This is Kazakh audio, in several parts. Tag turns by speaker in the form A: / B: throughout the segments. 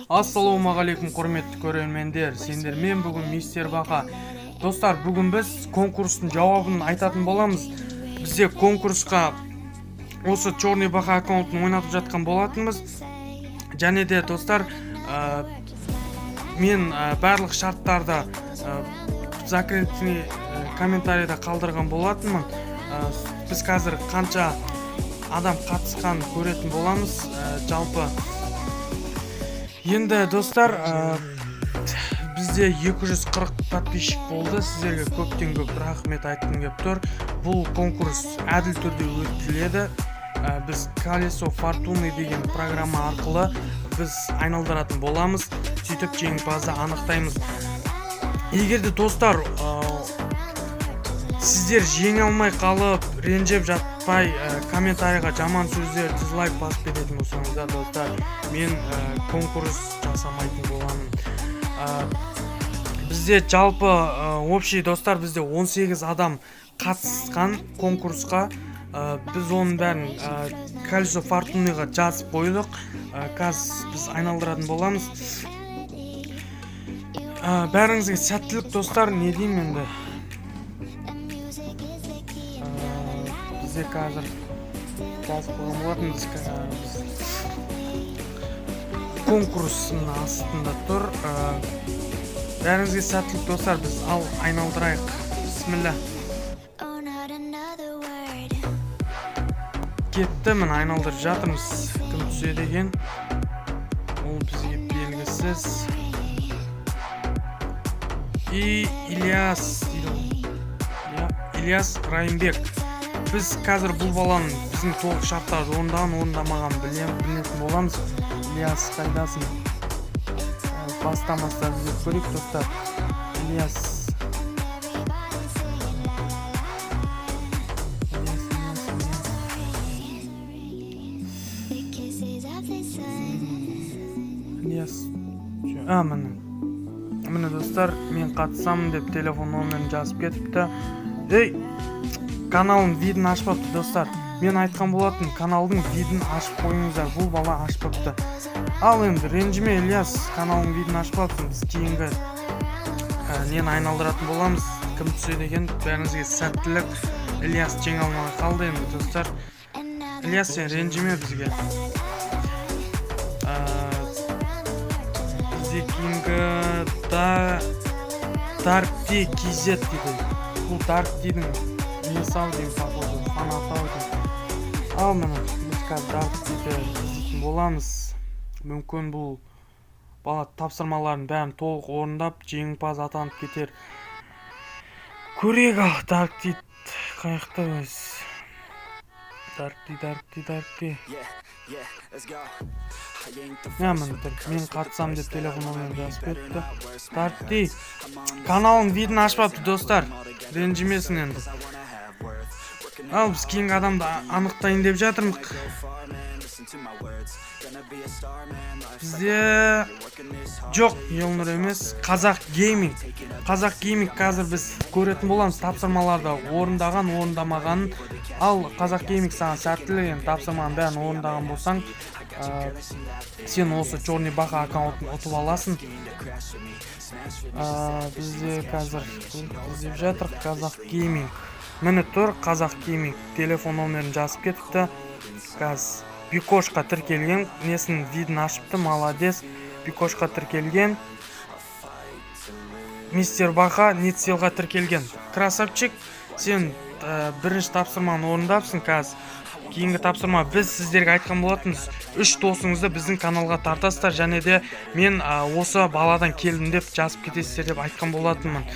A: Ассалаумағалейкум құрметті көрермендер, сендермен бүгін мистер Бақа. Достар, бүгін біз конкурстың жауабын айтатын боламыз. Бізде конкурсқа осы Черный Бақа аккаунтын ойнатып жатқан болатынбыз. Және де достар, мен барлық шарттарды закрепленный комментарийда қалдырған болатынмын. Біз қазір қанша адам қатысқан көретін боламыз. Жалпы енді достар, бізде 240 подписчик болды. Сіздерге көптен көп рахмет айтқым келіп тұр. Бұл конкурс әділ түрде өтіледі. Біз колесо фортуны деген программа арқылы біз айналдыратын боламыз. Сөйтіп жеңімпазды анықтаймыз. Егер де достар, сіздер жеңе алмай қалып, ренжіп жатпай, комментарийға жаман сөздер, дизлайк басып кететін болсаңыздар, достар, мен конкурс жасамайтын боламын. Бізде жалпы общий достар, бізде 18 адам қатысқан конкурсқа. Біз оның бәрін колесо фортуныға жазып қойдық. Қазір біз айналдыратын боламыз. Бәріңізге сәттілік достар, не деймін енді. Бізде қазір жазып қойған болатын, біз конкурстың астында тұр. Бәріңізге сәттілік достар, біз ал айналдырайық. Бисмилля. Кетті, мін айналдырып жатырмыз. Кім түседі екен? Ол бізге белгісіз. Ильяс Райымбек. Біз қазір бұл баланың біздің толық шарттарды орындамаған білетін боламыз. Ильяс, қайдасың? Бастамастар бізде көрейік достар. Ильяс. Міне достар, мен қатысамын деп телефон номерін жазып кетіпті. Каналын видін ашпапты достар. Мен айтқан болатын, каналдың видін ашып қойыңыздар. Бұл бала ашпапты. Ал енді ренжіме, Ильяс, каналдың видін ашпапсың. Біз кейінгі нені айналдыратын боламыз. Кім түседі екен? Бәріңізге сәттілік. Ильяс жеңе алмай қалды енді достар. Ильяс, сен ренжіме бізге. Бізде кейінгі Даркти Кизет дейді. Бұл Дарктидің несі-ау деймін, походу, фанаты-ау деймін. Ал міне, біз қазір Дарктиді іздейтін боламыз. Мүмкін бұл бала тапсырмаларын бәрін толық орындап, жеңімпаз атанып кетер. Көрейік ал, Даркти қайықта өз. Даркти. Мен қатысам деп телефон номерін жазып кетті. Даркти, каналын видін ашпапты достар. Ренжімесін енді. Ал біз кейінгі адамды анықтайын деп жатырмық. Бізде жоқ, Елнұр емес, Қазақ гейминг. Қазақ гейминг қазір біз көретін боламыз, тапсырмаларды орындамағанын. Ал Қазақ гейминг саған сәттілік, тапсырманың бәрін орындаған болсаң, сен осы Черный Бақа аккаунтын ұтып аласың. Бізде қазір іздеп жатыр Қазақ гейминг. Міне тұр Қазақ гейминг, телефон номерін жазып кетіпті. Қазір Бикошқа тіркелген, несін видін ашыпты, молодец. Бикошқа тіркелген. Мистер Бақа Нетселға тіркелген. Красавчик, сен бірінші тапсырманы орындапсың қазір. Кейінгі тапсырма біз сіздерге айтқан болатынбыз. 3 досыңызды біздің каналға тартасыздар, және де мен осы баладан келдім деп жазып кетесіздер деп айтқан болатынмын.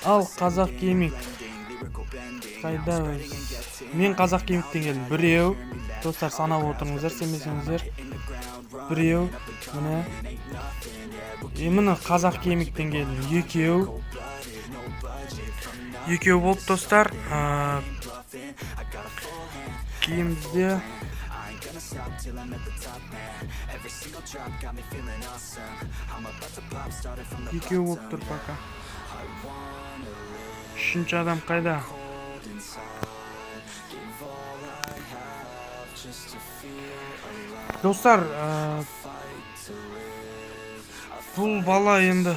A: Ал Қазақ гейминг қайда өз? Мен Қазақ геймингтен келдім. Біреу, достар, санап отырыңыздар, сенбесеңіздер. Біреу, міне Қазақ геймингтен келдім. Екеу болып достар. Кейін бізде екеу болып тұр пока. Үшінші адам қайда? Достар, бұл бала енді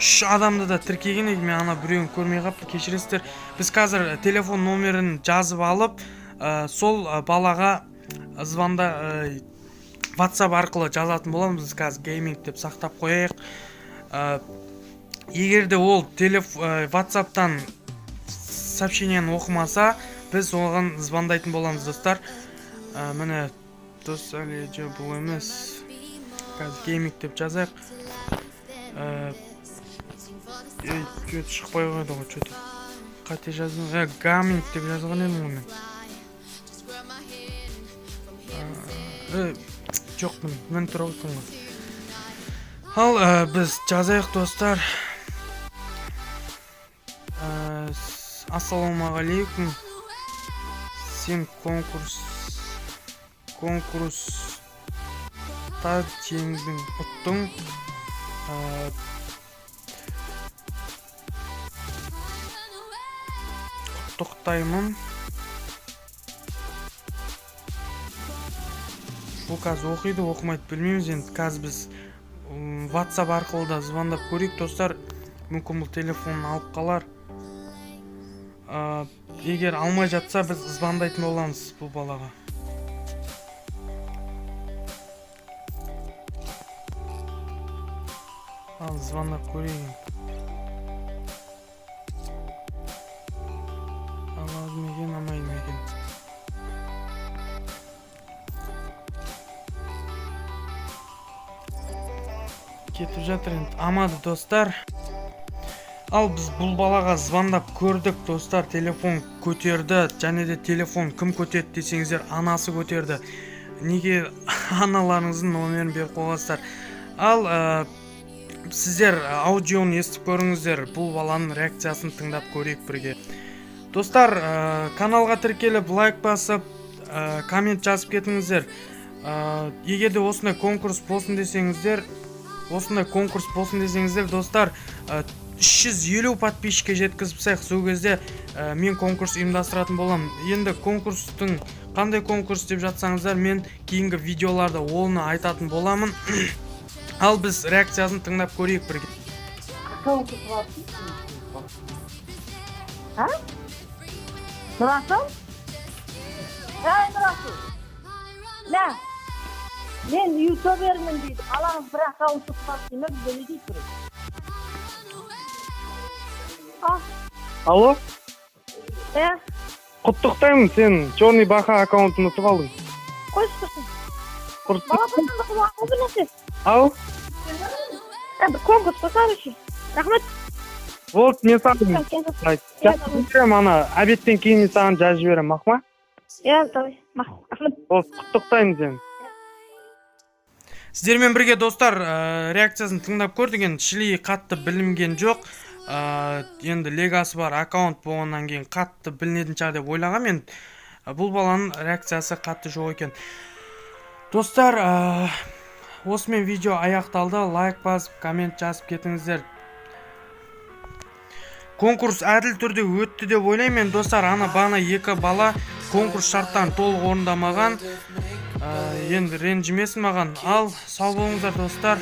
A: 3 адамды да тіркеген екен, мен ана біреуін көрмей қапты, кешіресіздер. Біз қазір телефон номерін жазып алып, сол балаға звонда WhatsApp арқылы жазатын боламыз. Біз қазір гейминг деп сақтап қояйық. Егерде ол WhatsApp'тан сообщениені оқымаса, біз оған звондайтын боламыз, достар. Міне достар, бұл емес. Қазір гейминг деп жазайық. Что-то шықпай қойды ғой, что-то қате жаздым. Гаминг деп жазған едім оны. Жоқ, мен тұра отырмын ғой. Ал біз жазайық, достар. Ассалаумағалейкум. Сен конкурста жеңдің, ұттың. Құттықтаймын. Бұл қазір оқиды, оқымайды білмейміз. Енді қазір біз WhatsApp арқылы да звондап көрейік, достар. Мүмкін бұл телефонын алып қалар. Егер алмай жатса, біз звондайтын боламыз бұл балаға. Ал звондап көрейін. Алады мекен, амайды мекен. Кетіп жатыр енді. Амады, достар. Ал біз бұл балаға звондап көрдік, достар. Телефон көтерді. Және де телефон кім көтерді десеңіздер, анасы көтерді. Неге аналарыңыздың номерін беріп қойғансыздар? Ал сіздер аудионы естіп көріңіздер. Бұл баланың реакциясын тыңдап көрейік бірге. Достар, каналға тіркеліп, лайк басып, коммент жазып кетіңіздер. Егерде осындай конкурс болсын десеңіздер, достар, 350 подписчикке жеткізіп, сол кезде мен конкурс ұйымдастыратын болам. Енді конкурстың қандай конкурс деп жатсаңыздар, мен кейінгі видеоларда оны айтатын боламын. Ал біз реакциясын тыңдап көрейік бірге.
B: Нұрасыл? Нұрасыл? Нә? Мен ютубермін дейді. Алаңыз бір аккаунт тұтпасы деме, бізде не дейді тұрып?
C: Алло? Құттықтаймын, сен Джонни Баха аккаунтын ұтып алдың.
B: Қойшы тұрсын. Бала тұрсында құлақы білесе.
C: Ау?
B: Бір конкурс қосарышы. Рахмет.
C: Вот, мен саған жазып ана обедтен кейін саған жазып жіберем, мақма?
B: Давай. Рахмет.
C: Вот, құттықтаймын сен.
A: Сіздермен бірге, достар, реакциясын тыңдап көрдік. Енді шілей қатты білінген жоқ. Енді легасы бар аккаунт болғаннан кейін қатты білінетін шығар деп ойлағам. Енді бұл баланың реакциясы қатты жоқ екен. Достар, осымен видео аяқталды. Лайк басып, коммент жазып кетіңіздер. Конкурс әділ түрде өтті деп ойлаймын. Достар, бағана екі бала конкурс шарттан толық орындамаған. Енді ренжімесін маған. Ал сау болыңыздар, достар.